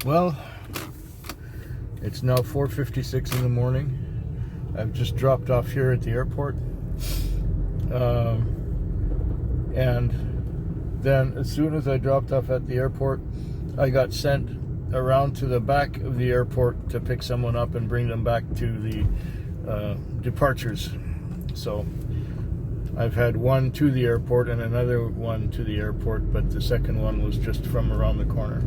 Well, it's now 4:56 in the morning. I've just dropped off here at the airport. And then as soon as I dropped off at the airport, I got sent around to the back of the airport to pick someone up and bring them back to the departures. So I've had one to the airport and another one to the airport, but the second one was just from around the corner.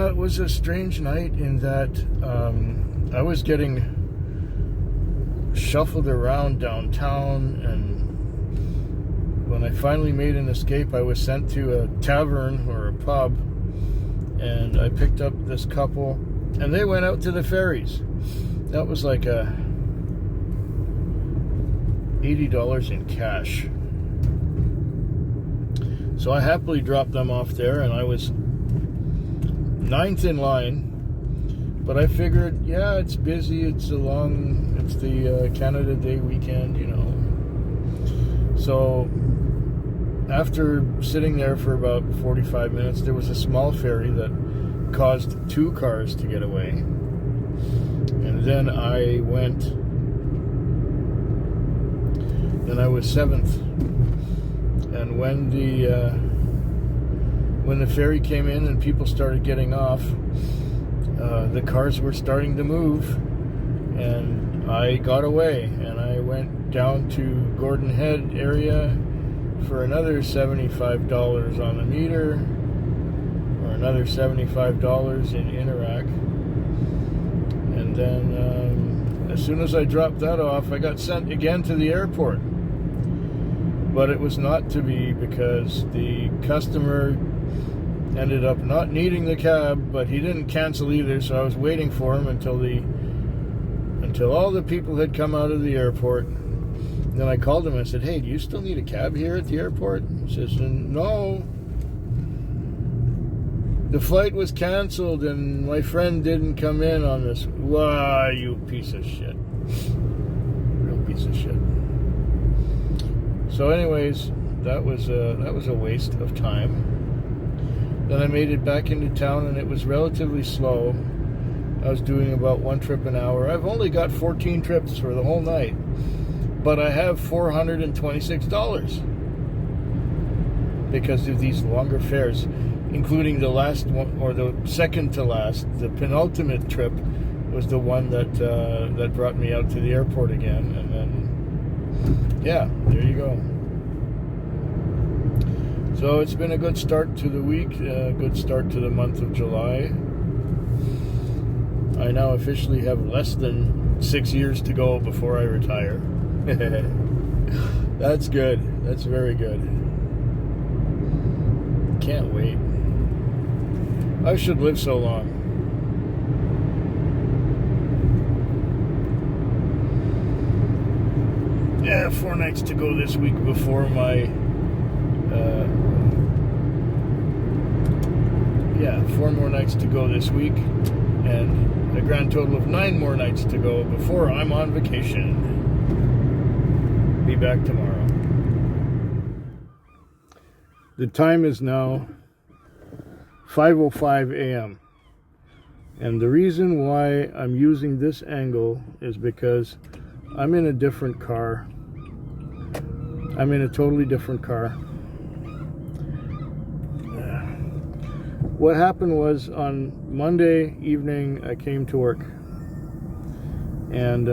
It was a strange night in that I was getting shuffled around downtown, and when I finally made an escape, I was sent to a tavern or a pub, and I picked up this couple, and they went out to the ferries. That was like $80 in cash. So I happily dropped them off there, and I was ninth in line. But I figured, yeah, it's busy. It's the Canada Day weekend, you know. So after sitting there for about 45 minutes, there was a small ferry that caused two cars to get away. And then I went, and I was seventh. And when the ferry came in and people started getting off, the cars were starting to move, and I got away, and I went down to Gordon Head area for another $75 on the meter, or another $75 in Interac. And then as soon as I dropped that off, I got sent again to the airport. But it was not to be, because the customer ended up not needing the cab, but he didn't cancel either, so I was waiting for him until all the people had come out of the airport. And then I called him and I said, "Hey, do you still need a cab here at the airport?" He says, "No. The flight was canceled and my friend didn't come in on this." Why, you piece of shit. Real piece of shit. So anyways, that was a waste of time. Then I made it back into town, and it was relatively slow. I was doing about one trip an hour. I've only got 14 trips for the whole night, but I have $426 because of these longer fares, including the last one, or the second to last. The penultimate trip was the one that brought me out to the airport again, and then, yeah, there you go. So it's been a good start to the week, a good start to the month of July. I now officially have less than 6 years to go before I retire. That's good. That's very good. Can't wait. I should live so long. Yeah, 4 nights to go this week before my 4 more nights to go this week, and a grand total of 9 more nights to go before I'm on vacation. Be back tomorrow. The time is now 5:05 a.m. and the reason why I'm using this angle is because I'm in a different car. I'm in a totally different car. What happened was, on Monday evening, I came to work, and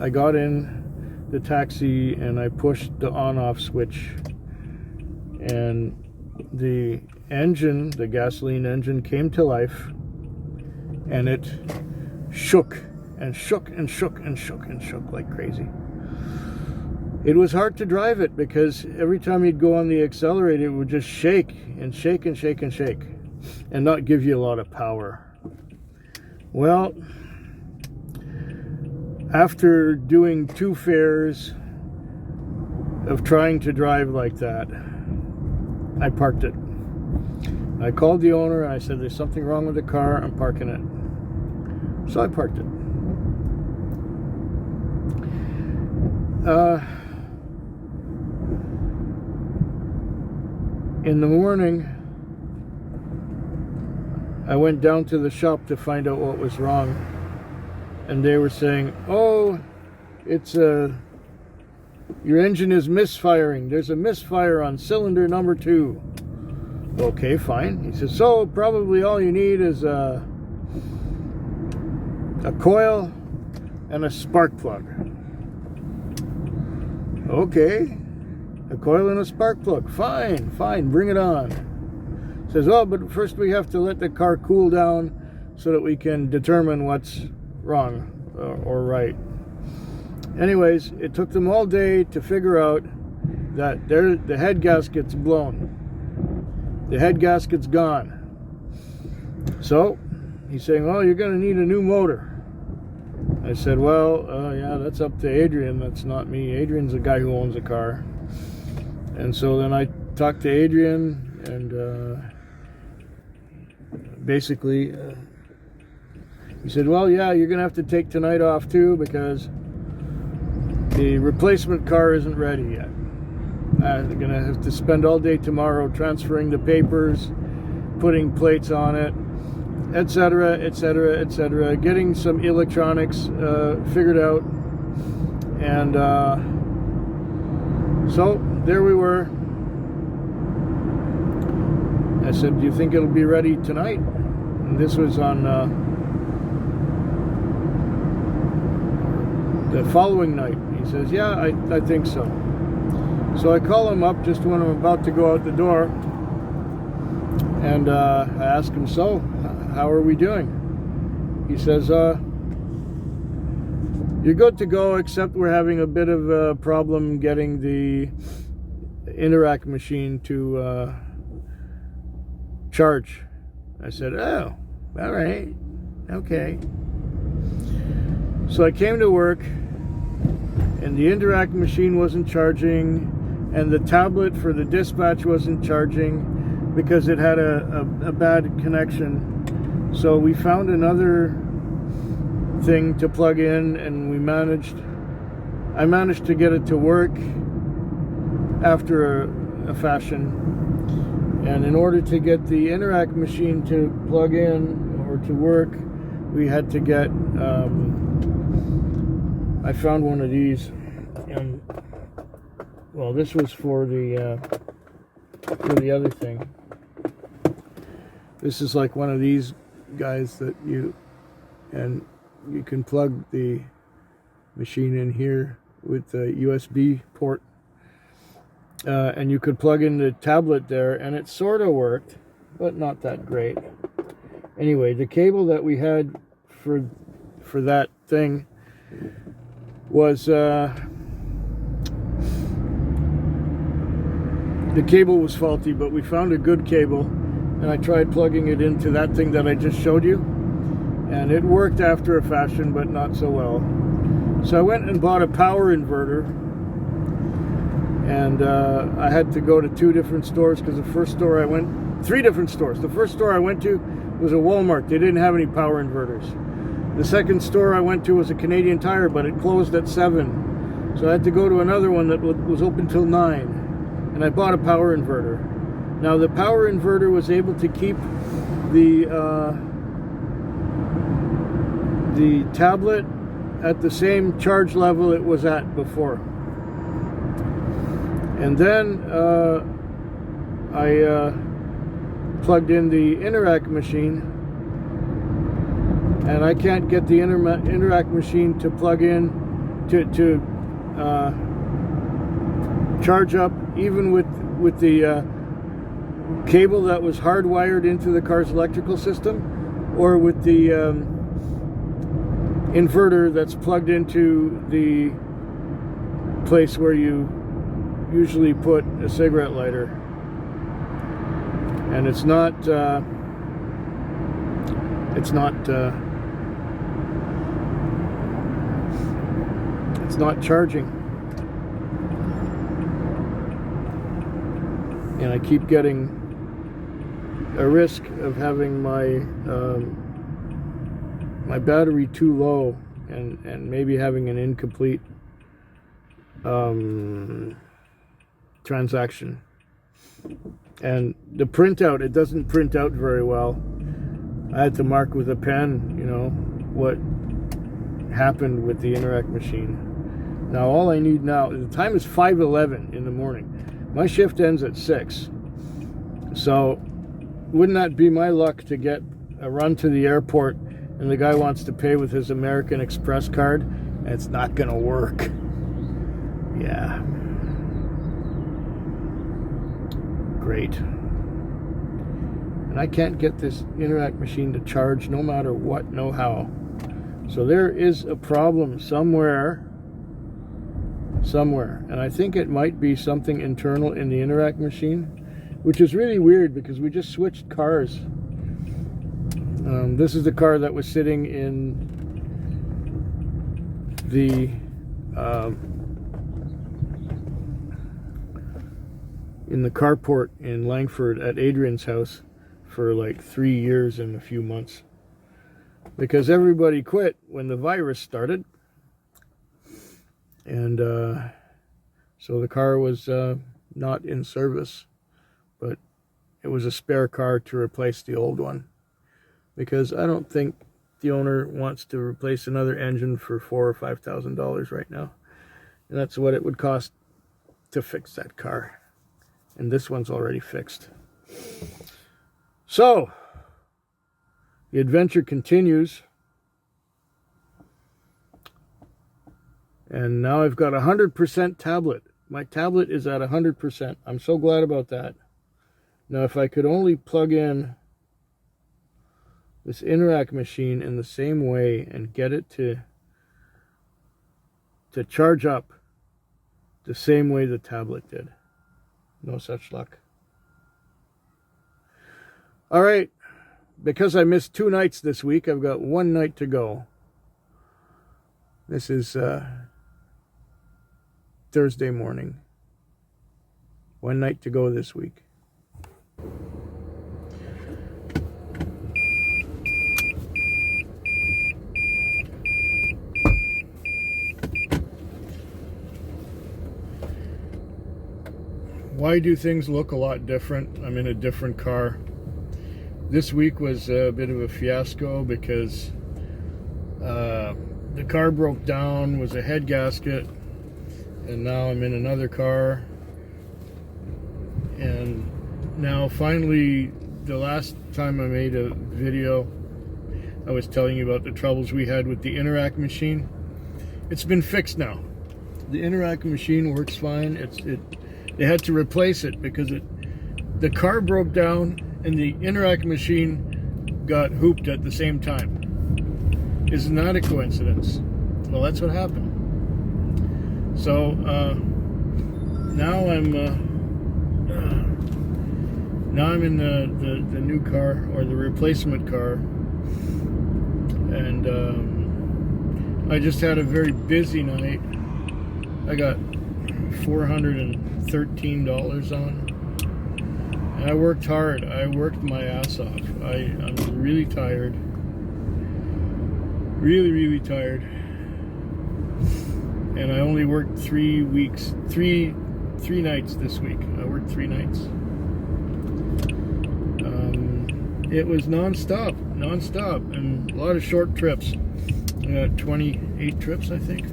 I got in the taxi and I pushed the on-off switch, and the engine, the gasoline engine, came to life, and it shook and shook and shook and shook and shook like crazy. It was hard to drive it because every time you'd go on the accelerator, it would just shake and shake and shake and shake and not give you a lot of power. Well, after doing 2 fares of trying to drive like that, I parked it. I called the owner and I said, "There's something wrong with the car, I'm parking it." So I parked it. In the morning, I went down to the shop to find out what was wrong, and they were saying, oh, it's your engine is misfiring. There's a misfire on cylinder number 2. Okay, fine. He says, so probably all you need is a coil and a spark plug. Okay, a coil and a spark plug. Fine, bring it on. Says, oh, but first we have to let the car cool down so that we can determine what's wrong or right. Anyways, it took them all day to figure out that the head gasket's blown. The head gasket's gone. So he's saying, oh, you're going to need a new motor. I said, well, yeah, that's up to Adrian. That's not me. Adrian's the guy who owns the car. And so then I talked to Adrian, and basically he said, well, yeah, you're going to have to take tonight off too, because the replacement car isn't ready yet. They're going to have to spend all day tomorrow transferring the papers, putting plates on it, etc., etc., etc., getting some electronics figured out. And so there we were. I said, do you think it'll be ready tonight? And this was on the following night. He says, yeah, I think so. So I call him up just when I'm about to go out the door, and I ask him, so, how are we doing? He says, you're good to go, except we're having a bit of a problem getting the Interac machine to charge. I said, oh, all right, okay. So I came to work, and the Interac machine wasn't charging, and the tablet for the dispatch wasn't charging because it had a bad connection. So we found another thing to plug in, and I managed to get it to work after a fashion. And in order to get the Interac machine to plug in or to work, we had to get I found one of these, and well, this was for the other thing. This is like one of these guys that you can plug the machine in here with the USB port, and you could plug in the tablet there, and it sort of worked, but not that great. Anyway, the cable that we had for that thing was the cable was faulty, but we found a good cable, and I tried plugging it into that thing that I just showed you, and it worked after a fashion, but not so well. So I went and bought a power inverter, and I had to go to 2 different stores, because the first store I went, 3 different stores. The first store I went to was a Walmart. They didn't have any power inverters. The second store I went to was a Canadian Tire, but it closed at 7. So I had to go to another one that was open till 9. And I bought a power inverter. Now the power inverter was able to keep the tablet at the same charge level it was at before. And then I plugged in the Interac machine, and I can't get the Interac machine to plug in to charge up, even with the cable that was hardwired into the car's electrical system, or with the inverter that's plugged into the place where you usually put a cigarette lighter. And it's not charging, and I keep getting a risk of having my my battery too low, and maybe having an incomplete transaction. And the printout, it doesn't print out very well. I had to mark with a pen, you know, what happened with the Interac machine. Now all I need now, the time is 5:11 in the morning. My shift ends at 6. So wouldn't that be my luck to get a run to the airport and the guy wants to pay with his American Express card? It's not gonna work. Yeah. Great. And I can't get this Interac machine to charge no matter what, no how. So there is a problem somewhere. And I think it might be something internal in the Interac machine, which is really weird because we just switched cars. This is the car that was sitting in the carport in Langford at Adrian's house for like 3 years and a few months, because everybody quit when the virus started, and so the car was not in service, but it was a spare car to replace the old one, because I don't think the owner wants to replace another engine for $4,000 or $5,000 right now, and that's what it would cost to fix that car, and this one's already fixed. So the adventure continues, and now I've got 100% tablet. My tablet is at 100%. I'm so glad about that. Now if I could only plug in this Interac machine in the same way and get it to charge up the same way the tablet did. No such luck. All right, because I missed 2 nights this week, I've got 1 night to go. This is Thursday morning. 1 night to go this week. Why do things look a lot different? I'm in a different car. This week was a bit of a fiasco because the car broke down, was a head gasket, and now I'm in another car. And now finally, the last time I made a video, I was telling you about the troubles we had with the Interac machine. It's been fixed now. The Interac machine works fine. They had to replace it because the car broke down and the Interac machine got hooped at the same time. Isn't that a coincidence? Well, that's what happened. So now I'm in the new car, or the replacement car, and I just had a very busy night. I got $413 on. And I worked hard. I worked my ass off. I'm really tired. Really tired. And I only worked 3 nights this week. I worked 3 nights. It was non-stop, and a lot of short trips. 28 trips, I think.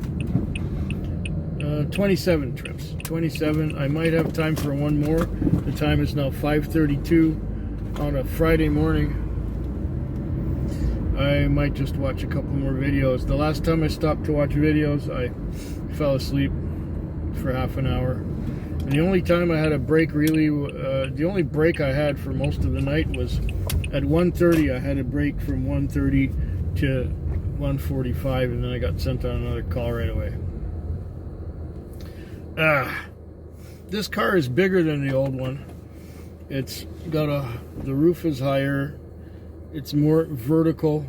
27 trips. 27. I might have time for one more. The time is now 5:32 on a Friday morning. I might just watch a couple more videos. The last time I stopped to watch videos, I fell asleep for half an hour. And the only time I had a break, really, the only break I had for most of the night was at 1:30. I had a break from 1:30 to 1:45, and then I got sent on another call right away. This car is bigger than the old one. It's got the roof is higher, it's more vertical,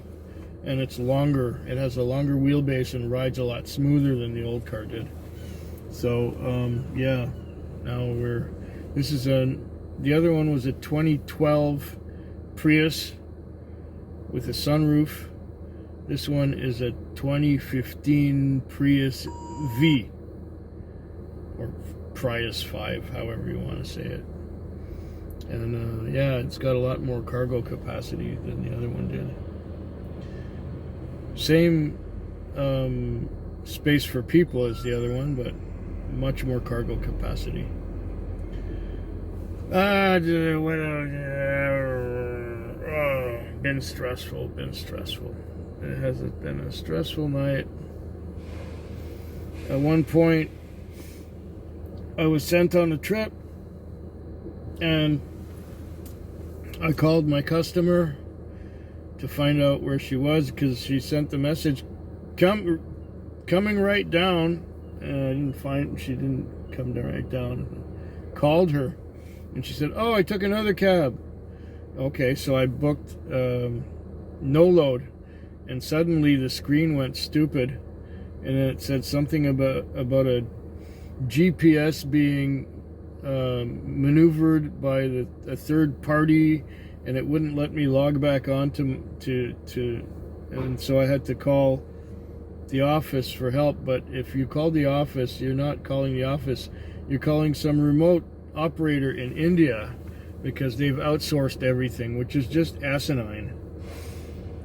and it's longer. It has a longer wheelbase and rides a lot smoother than the old car did. So yeah, now the other one was a 2012 Prius with a sunroof. This one is a 2015 Prius V, or Prius 5, however you want to say it. And yeah, it's got a lot more cargo capacity than the other one did. Same space for people as the other one, but much more cargo capacity. Been stressful. It has been a stressful night. At one point, I was sent on a trip, and I called my customer to find out where she was, because she sent the message, coming right down, and she didn't come right down. Called her, and she said, "Oh, I took another cab." Okay, so I booked no load, and suddenly the screen went stupid, and it said something about a GPS being maneuvered by a third party, and it wouldn't let me log back on and so I had to call the office for help. But if you call the office, you're not calling the office, you're calling some remote operator in India, because they've outsourced everything, which is just asinine.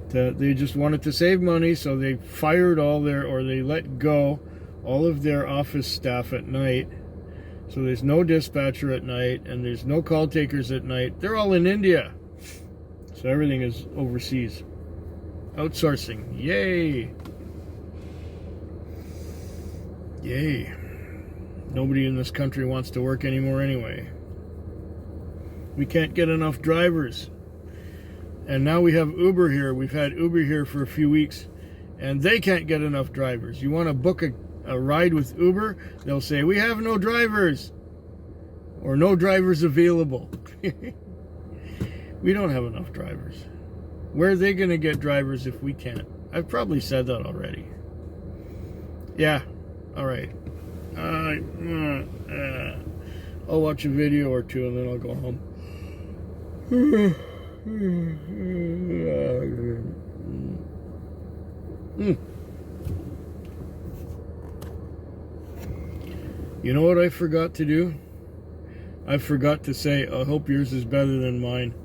They just wanted to save money, so they fired they let go all of their office staff at night. So there's no dispatcher at night, and there's no call takers at night. They're all in India. So everything is overseas. Outsourcing. Yay. Yay. Nobody in this country wants to work anymore anyway. We can't get enough drivers. And now we have Uber here. We've had Uber here for a few weeks, and they can't get enough drivers. You want to book a ride with Uber, they'll say, "We have no drivers," or "No drivers available." We don't have enough drivers. Where are they going to get drivers if we can't? I've probably said that already. Yeah, all right. I'll watch a video or two, and then I'll go home. You know what I forgot to do? I forgot to say, I hope yours is better than mine.